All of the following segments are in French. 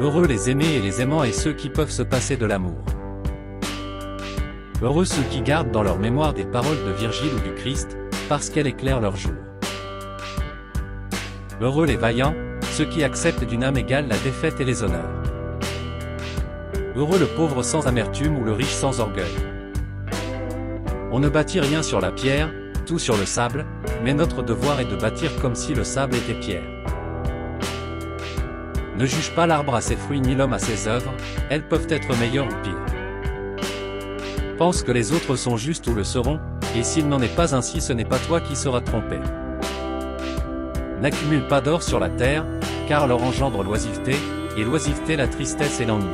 Heureux les aimés et les aimants et ceux qui peuvent se passer de l'amour. Heureux ceux qui gardent dans leur mémoire des paroles de Virgile ou du Christ, parce qu'elles éclairent leur jour. Heureux les vaillants, ceux qui acceptent d'une âme égale la défaite et les honneurs. Heureux le pauvre sans amertume ou le riche sans orgueil. On ne bâtit rien sur la pierre, tout sur le sable, mais notre devoir est de bâtir comme si le sable était pierre. Ne juge pas l'arbre à ses fruits ni l'homme à ses œuvres, elles peuvent être meilleures ou pires. Pense que les autres sont justes ou le seront, et s'il n'en est pas ainsi ce n'est pas toi qui seras trompé. N'accumule pas d'or sur la terre, car l'or engendre l'oisiveté, et l'oisiveté la tristesse et l'ennui.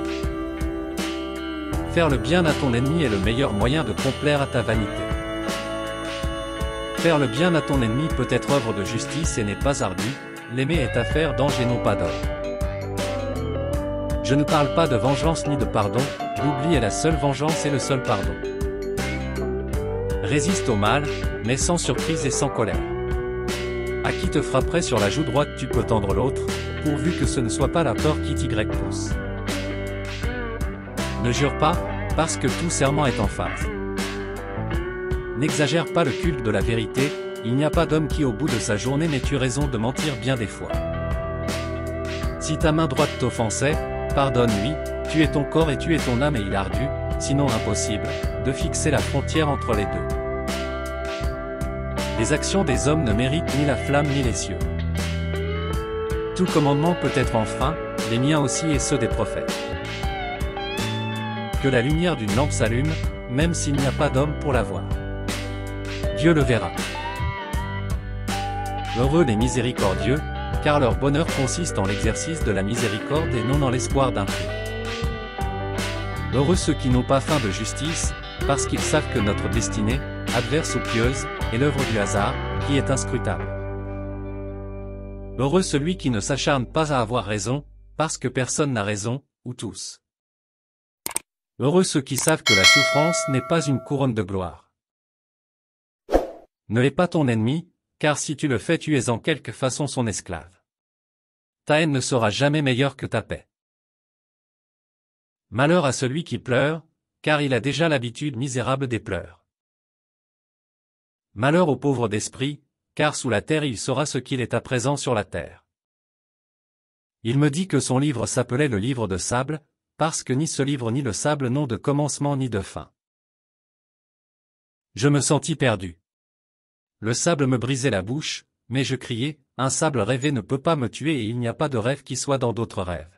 Faire le bien à ton ennemi est le meilleur moyen de complaire à ta vanité. Faire le bien à ton ennemi peut être œuvre de justice et n'est pas ardu, l'aimer est affaire d'ange et non pas d'or. Je ne parle pas de vengeance ni de pardon, l'oubli est la seule vengeance et le seul pardon. Résiste au mal, mais sans surprise et sans colère. À qui te frapperait sur la joue droite tu peux tendre l'autre, pourvu que ce ne soit pas la peur qui t'y pousse. Ne jure pas, parce que tout serment est en phase. N'exagère pas le culte de la vérité, il n'y a pas d'homme qui au bout de sa journée n'ait eu raison de mentir bien des fois. Si ta main droite t'offensait, pardonne-lui, tu es ton corps et tu es ton âme et il ardu, sinon impossible, de fixer la frontière entre les deux. Les actions des hommes ne méritent ni la flamme ni les cieux. Tout commandement peut être enfreint, les miens aussi et ceux des prophètes. Que la lumière d'une lampe s'allume, même s'il n'y a pas d'homme pour la voir. Dieu le verra. Heureux les miséricordieux, car leur bonheur consiste en l'exercice de la miséricorde et non en l'espoir d'un prix. Heureux ceux qui n'ont pas faim de justice, parce qu'ils savent que notre destinée, adverse ou pieuse, est l'œuvre du hasard, qui est inscrutable. Heureux celui qui ne s'acharne pas à avoir raison, parce que personne n'a raison, ou tous. Heureux ceux qui savent que la souffrance n'est pas une couronne de gloire. Ne hais pas ton ennemi, car si tu le fais tu es en quelque façon son esclave. Ta haine ne sera jamais meilleure que ta paix. Malheur à celui qui pleure, car il a déjà l'habitude misérable des pleurs. Malheur au pauvre d'esprit, car sous la terre il saura ce qu'il est à présent sur la terre. Il me dit que son livre s'appelait le livre de sable, parce que ni ce livre ni le sable n'ont de commencement ni de fin. Je me sentis perdu. Le sable me brisait la bouche, mais je criai, un sable rêvé ne peut pas me tuer et il n'y a pas de rêve qui soit dans d'autres rêves.